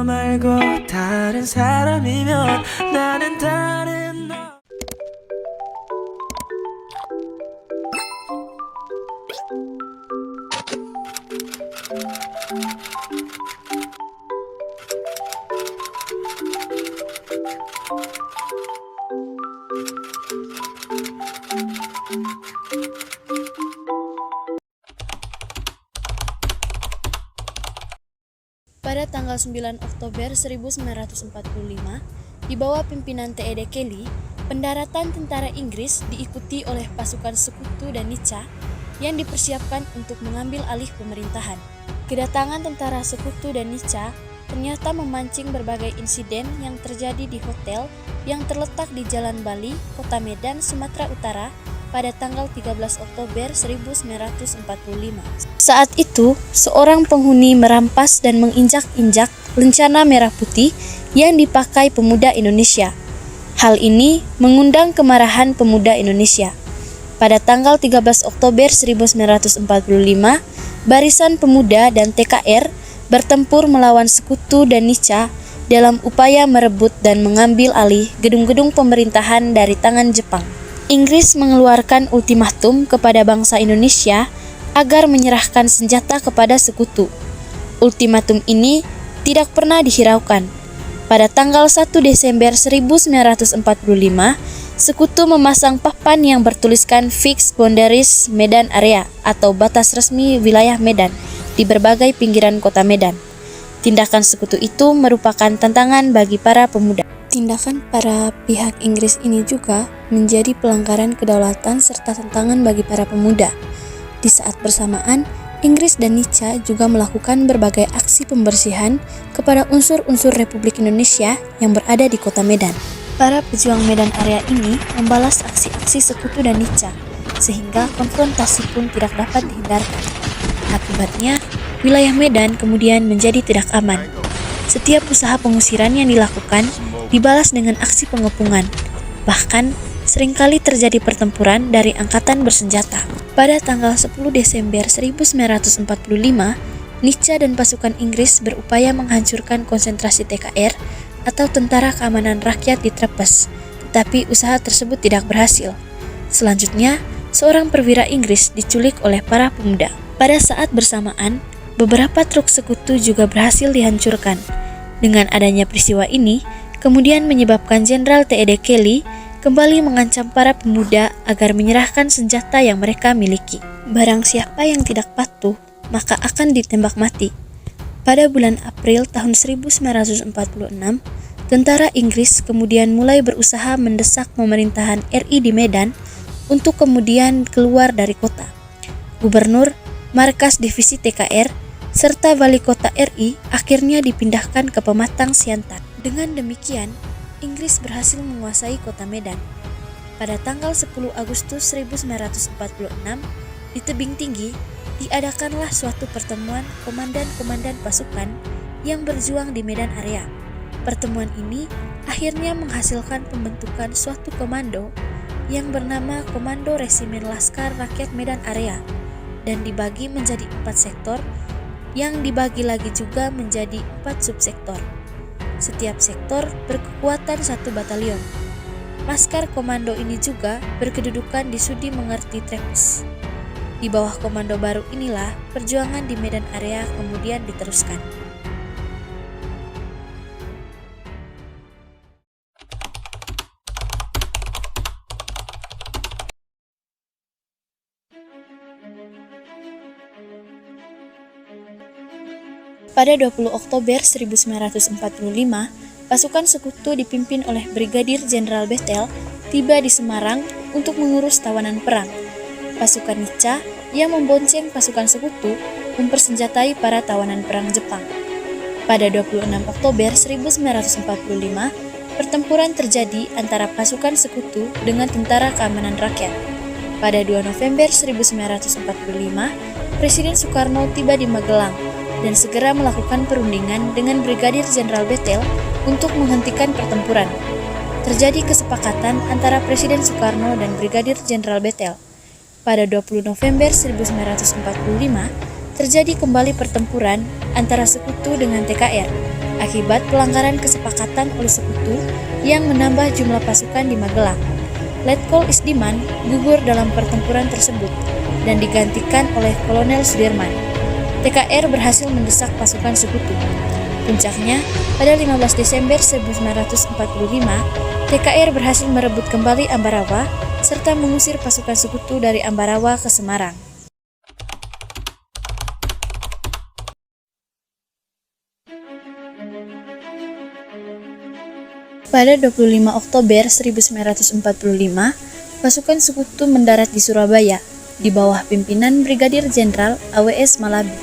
말고 다른 사람이면 나는 다른 너. Pada tanggal 9 Oktober 1945, di bawah pimpinan T.E.D. Kelly, pendaratan tentara Inggris diikuti oleh pasukan Sekutu dan Nica yang dipersiapkan untuk mengambil alih pemerintahan. Kedatangan tentara Sekutu dan Nica ternyata memancing berbagai insiden yang terjadi di hotel yang terletak di Jalan Bali, Kota Medan, Sumatera Utara pada tanggal 13 Oktober 1945. Saat itu, seorang penghuni merampas dan menginjak-injak lencana merah putih yang dipakai pemuda Indonesia. Hal ini mengundang kemarahan pemuda Indonesia. Pada tanggal 13 Oktober 1945, barisan pemuda dan TKR bertempur melawan Sekutu dan Nica dalam upaya merebut dan mengambil alih gedung-gedung pemerintahan dari tangan Jepang. Inggris mengeluarkan ultimatum kepada bangsa Indonesia agar menyerahkan senjata kepada Sekutu. Ultimatum ini tidak pernah dihiraukan. Pada tanggal 1 Desember 1945, Sekutu memasang papan yang bertuliskan Fixed Boundaries Medan Area atau batas resmi wilayah Medan di berbagai pinggiran kota Medan. Tindakan Sekutu itu merupakan tantangan bagi para pemuda. Tindakan para pihak Inggris ini juga menjadi pelanggaran kedaulatan serta tantangan bagi para pemuda. Di saat bersamaan, Inggris dan Nica juga melakukan berbagai aksi pembersihan kepada unsur-unsur Republik Indonesia yang berada di kota Medan. Para pejuang Medan Area ini membalas aksi-aksi Sekutu dan Nica, sehingga konfrontasi pun tidak dapat dihindarkan. Akibatnya, wilayah Medan kemudian menjadi tidak aman. Setiap usaha pengusiran yang dilakukan dibalas dengan aksi pengepungan. Bahkan, seringkali terjadi pertempuran dari angkatan bersenjata. Pada tanggal 10 Desember 1945, Nica dan pasukan Inggris berupaya menghancurkan konsentrasi TKR atau Tentara Keamanan Rakyat di Trepes, tetapi usaha tersebut tidak berhasil. Selanjutnya, seorang perwira Inggris diculik oleh para pemuda. Pada saat bersamaan, beberapa truk Sekutu juga berhasil dihancurkan. Dengan adanya peristiwa ini, kemudian menyebabkan Jenderal T.E.D. Kelly kembali mengancam para pemuda agar menyerahkan senjata yang mereka miliki. Barang siapa yang tidak patuh, maka akan ditembak mati. Pada bulan April tahun 1946, tentara Inggris kemudian mulai berusaha mendesak pemerintahan RI di Medan untuk kemudian keluar dari kota. Gubernur, markas divisi TKR, serta wali kota RI akhirnya dipindahkan ke Pematang Siantar. Dengan demikian, Inggris berhasil menguasai kota Medan. Pada tanggal 10 Agustus 1946, di tebing tinggi, diadakanlah suatu pertemuan komandan-komandan pasukan yang berjuang di Medan Area. Pertemuan ini akhirnya menghasilkan pembentukan suatu komando yang bernama Komando Resimen Laskar Rakyat Medan Area dan dibagi menjadi 4 sektor yang dibagi lagi juga menjadi 4 subsektor. Setiap sektor berkekuatan 1 batalion. Laskar komando ini juga berkedudukan di Sudi Mengerti Trepes. Di bawah komando baru inilah perjuangan di Medan Area kemudian diteruskan. Pada 20 Oktober 1945, pasukan Sekutu dipimpin oleh Brigadir Jenderal Bethel tiba di Semarang untuk mengurus tawanan perang. Pasukan Nica yang membonceng pasukan Sekutu mempersenjatai para tawanan perang Jepang. Pada 26 Oktober 1945, pertempuran terjadi antara pasukan Sekutu dengan Tentara Keamanan Rakyat. Pada 2 November 1945, Presiden Soekarno tiba di Magelang dan segera melakukan perundingan dengan Brigadir Jenderal Bethel untuk menghentikan pertempuran. Terjadi kesepakatan antara Presiden Soekarno dan Brigadir Jenderal Bethel. Pada 20 November 1945, terjadi kembali pertempuran antara Sekutu dengan TKR. akibat pelanggaran kesepakatan oleh sekutu yang menambah jumlah pasukan di Magelang. Letkol Isdiman gugur dalam pertempuran tersebut dan digantikan oleh Kolonel Sudirman. TKR berhasil mendesak pasukan sekutu. Puncaknya, pada 15 Desember 1945, TKR berhasil merebut kembali Ambarawa serta mengusir pasukan sekutu dari Ambarawa ke Semarang. Pada 25 Oktober 1945, pasukan sekutu mendarat di Surabaya di bawah pimpinan Brigadir Jenderal AWS Malabi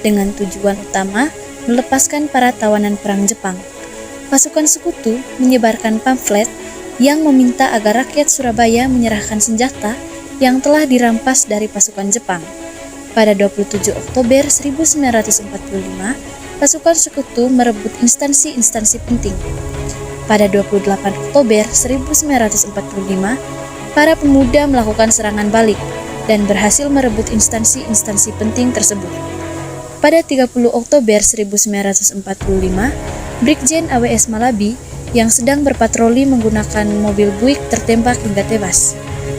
dengan tujuan utama melepaskan para tawanan perang Jepang. Pasukan sekutu menyebarkan pamflet yang meminta agar rakyat Surabaya menyerahkan senjata yang telah dirampas dari pasukan Jepang. Pada 27 Oktober 1945, pasukan sekutu merebut instansi-instansi penting. Pada 28 Oktober 1945, para pemuda melakukan serangan balik dan berhasil merebut instansi-instansi penting tersebut. Pada 30 Oktober 1945, Brigjen AWS Malabi yang sedang berpatroli menggunakan mobil Buick tertembak hingga tewas.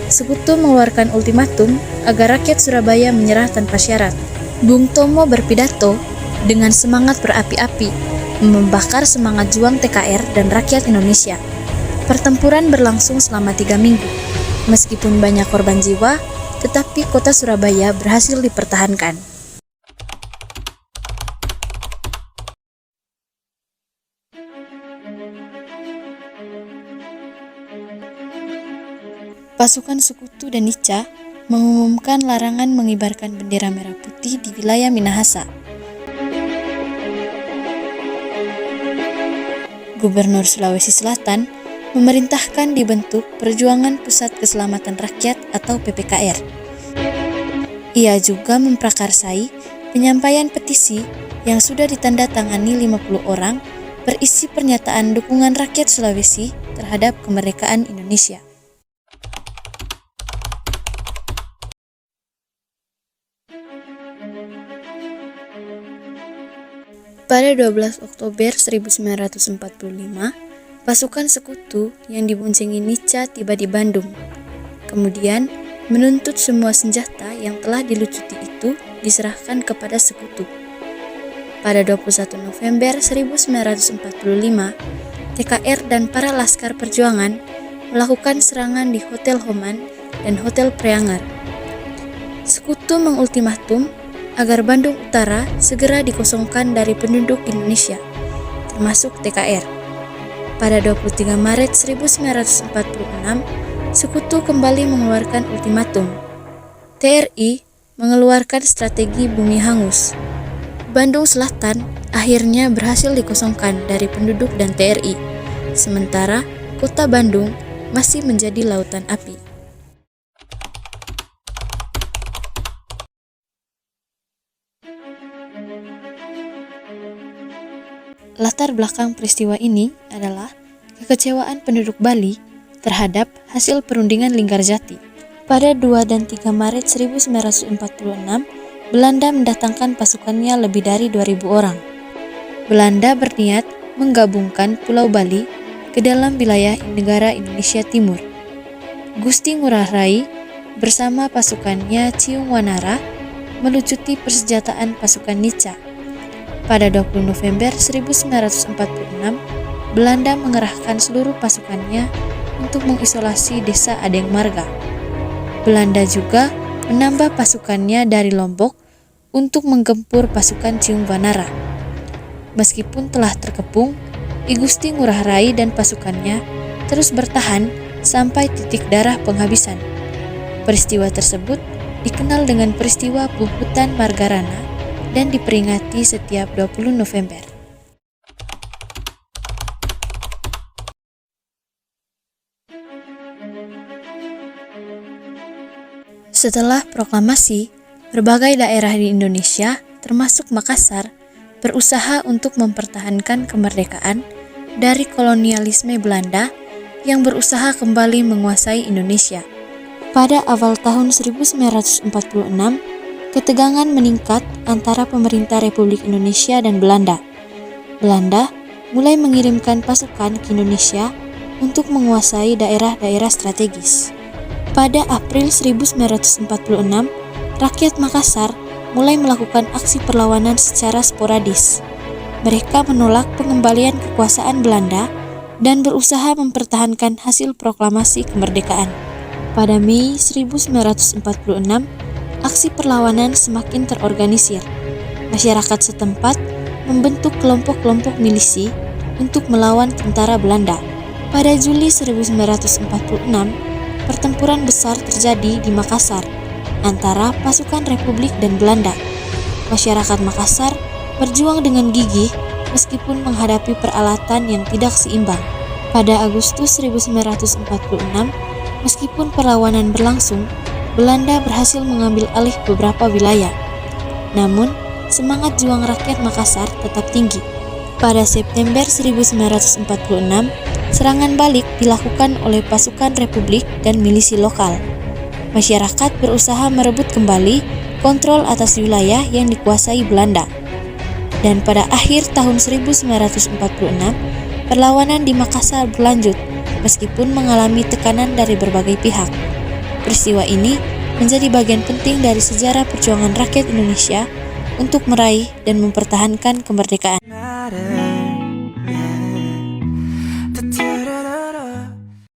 Sekutu mengeluarkan ultimatum agar rakyat Surabaya menyerah tanpa syarat. Bung Tomo berpidato dengan semangat berapi-api, membakar semangat juang TKR dan rakyat Indonesia. Pertempuran berlangsung selama 3 minggu. Meskipun banyak korban jiwa, tetapi kota Surabaya berhasil dipertahankan. Pasukan sekutu dan Nica mengumumkan larangan mengibarkan bendera merah putih di wilayah Minahasa. Gubernur Sulawesi Selatan memerintahkan dibentuk Perjuangan Pusat Keselamatan Rakyat atau PPKR. Ia juga memprakarsai penyampaian petisi yang sudah ditandatangani 50 orang berisi pernyataan dukungan rakyat Sulawesi terhadap kemerdekaan Indonesia. Pada 12 Oktober 1945, pasukan sekutu yang diboncengi Nica tiba di Bandung. Kemudian, menuntut semua senjata yang telah dilucuti itu diserahkan kepada sekutu. Pada 21 November 1945, TKR dan para laskar perjuangan melakukan serangan di Hotel Homan dan Hotel Preangar. Sekutu mengultimatum agar Bandung Utara segera dikosongkan dari penduduk Indonesia, termasuk TKR. Pada 23 Maret 1946, Sekutu kembali mengeluarkan ultimatum. TRI mengeluarkan strategi bumi hangus. Bandung Selatan akhirnya berhasil dikosongkan dari penduduk dan TRI, sementara kota Bandung masih menjadi lautan api. Latar belakang peristiwa ini adalah kekecewaan penduduk Bali terhadap hasil perundingan Linggarjati. Pada 2 dan 3 Maret 1946, Belanda mendatangkan pasukannya lebih dari 2.000 orang. Belanda berniat menggabungkan Pulau Bali ke dalam wilayah negara Indonesia Timur. Gusti Ngurah Rai bersama pasukannya Ciung Wanara melucuti persenjataan pasukan Nica. Pada 20 November 1946, Belanda mengerahkan seluruh pasukannya untuk mengisolasi desa Adeng Marga. Belanda juga menambah pasukannya dari Lombok untuk menggempur pasukan Ciung Wanara. Meskipun telah terkepung, I Gusti Ngurah Rai dan pasukannya terus bertahan sampai titik darah penghabisan. Peristiwa tersebut dikenal dengan peristiwa Puputan Margarana dan diperingati setiap 20 November. Setelah proklamasi, berbagai daerah di Indonesia, termasuk Makassar, berusaha untuk mempertahankan kemerdekaan dari kolonialisme Belanda yang berusaha kembali menguasai Indonesia. Pada awal tahun 1946, ketegangan meningkat antara pemerintah Republik Indonesia dan Belanda. Belanda mulai mengirimkan pasukan ke Indonesia untuk menguasai daerah-daerah strategis. Pada April 1946, rakyat Makassar mulai melakukan aksi perlawanan secara sporadis. Mereka menolak pengembalian kekuasaan Belanda dan berusaha mempertahankan hasil proklamasi kemerdekaan. Pada Mei 1946, aksi perlawanan semakin terorganisir. Masyarakat setempat membentuk kelompok-kelompok milisi untuk melawan tentara Belanda. Pada Juli 1946, pertempuran besar terjadi di Makassar antara pasukan Republik dan Belanda. Masyarakat Makassar berjuang dengan gigih meskipun menghadapi peralatan yang tidak seimbang. Pada Agustus 1946, meskipun perlawanan berlangsung, Belanda berhasil mengambil alih beberapa wilayah. Namun, semangat juang rakyat Makassar tetap tinggi. Pada September 1946, serangan balik dilakukan oleh pasukan Republik dan milisi lokal. Masyarakat berusaha merebut kembali kontrol atas wilayah yang dikuasai Belanda. Dan pada akhir tahun 1946, perlawanan di Makassar berlanjut meskipun mengalami tekanan dari berbagai pihak. Peristiwa ini menjadi bagian penting dari sejarah perjuangan rakyat Indonesia untuk meraih dan mempertahankan kemerdekaan.